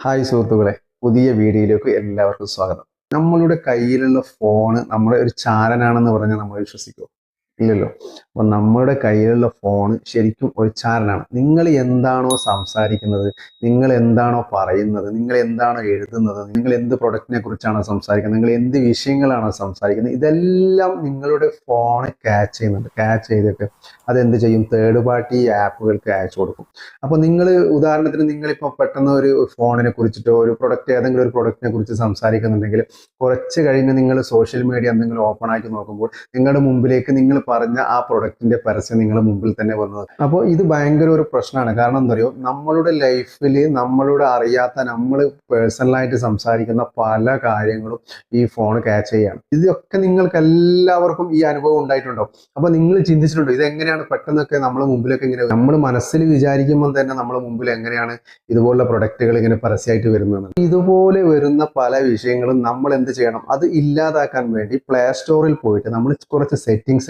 Hi സുഹൃത്തുക്കളെ, പുതിയ വീഡിയോയിലേക്ക് എല്ലാവർക്കും സ്വാഗതം. നമ്മളുടെ കയ്യിലുള്ള ഫോണ് നമ്മുടെ ഒരു ചാരനാണെന്ന് പറഞ്ഞാൽ നമ്മൾ വിശ്വസിക്കുമോ? ഇല്ലല്ലോ. അപ്പൊ നമ്മുടെ കയ്യിലുള്ള ഫോണ് ശരിക്കും ഒരു ചാരനാണ്. നിങ്ങൾ എന്താണോ സംസാരിക്കുന്നത്, നിങ്ങൾ എന്താണോ പറയുന്നത്, നിങ്ങൾ എന്താണോ എഴുതുന്നത്, നിങ്ങൾ എന്ത് പ്രൊഡക്റ്റിനെ കുറിച്ചാണോ സംസാരിക്കുന്നത്, നിങ്ങൾ എന്ത് വിഷയങ്ങളാണോ സംസാരിക്കുന്നത്, ഇതെല്ലാം നിങ്ങളുടെ ഫോണ് ക്യാച്ച് ചെയ്യുന്നുണ്ട്. ക്യാച്ച് ചെയ്തിട്ട് അതെന്ത് ചെയ്യും? തേർഡ് പാർട്ടി ആപ്പുകൾക്ക് അയച്ചു കൊടുക്കും. അപ്പോൾ നിങ്ങൾ ഉദാഹരണത്തിന് നിങ്ങളിപ്പോൾ പെട്ടെന്ന് ഒരു ഫോണിനെ കുറിച്ചിട്ടോ ഒരു പ്രൊഡക്റ്റ് ഏതെങ്കിലും ഒരു പ്രൊഡക്റ്റിനെ കുറിച്ച് സംസാരിക്കുന്നുണ്ടെങ്കിൽ കുറച്ച് കഴിഞ്ഞ് നിങ്ങൾ സോഷ്യൽ മീഡിയ എന്തെങ്കിലും ഓപ്പൺ ആക്കി നോക്കുമ്പോൾ നിങ്ങളുടെ മുമ്പിലേക്ക് നിങ്ങൾ പറഞ്ഞ ആ പ്രൊഡക്റ്റിന്റെ പരസ്യം നിങ്ങളുടെ മുമ്പിൽ തന്നെ വന്നത്. അപ്പോൾ ഇത് ഭയങ്കര ഒരു പ്രശ്നമാണ്. കാരണം എന്താ പറയുക, നമ്മളുടെ ലൈഫിൽ നമ്മളുടെ അറിയാത്ത നമ്മൾ പേഴ്സണലായിട്ട് സംസാരിക്കുന്ന പല കാര്യങ്ങളും ഈ ഫോൺ ക്യാച്ച് ചെയ്യാണ്. ഇതൊക്കെ നിങ്ങൾക്ക് എല്ലാവർക്കും ഈ അനുഭവം ഉണ്ടായിട്ടുണ്ടോ? അപ്പോൾ നിങ്ങൾ ചിന്തിച്ചിട്ടുണ്ടോ ഇതെങ്ങനെയാണ് പെട്ടെന്നൊക്കെ നമ്മുടെ മുമ്പിലൊക്കെ ഇങ്ങനെ നമ്മൾ മനസ്സിൽ വിചാരിക്കുമ്പോൾ തന്നെ നമ്മുടെ മുമ്പിൽ എങ്ങനെയാണ് ഇതുപോലുള്ള പ്രൊഡക്റ്റുകൾ ഇങ്ങനെ പരസ്യമായിട്ട് വരുന്നത്? ഇതുപോലെ വരുന്ന പല വിഷയങ്ങളും നമ്മൾ എന്ത് ചെയ്യണം? അത് ഇല്ലാതാക്കാൻ വേണ്ടി പ്ലേ സ്റ്റോറിൽ പോയിട്ട് നമ്മൾ കുറച്ച് സെറ്റിങ്സ്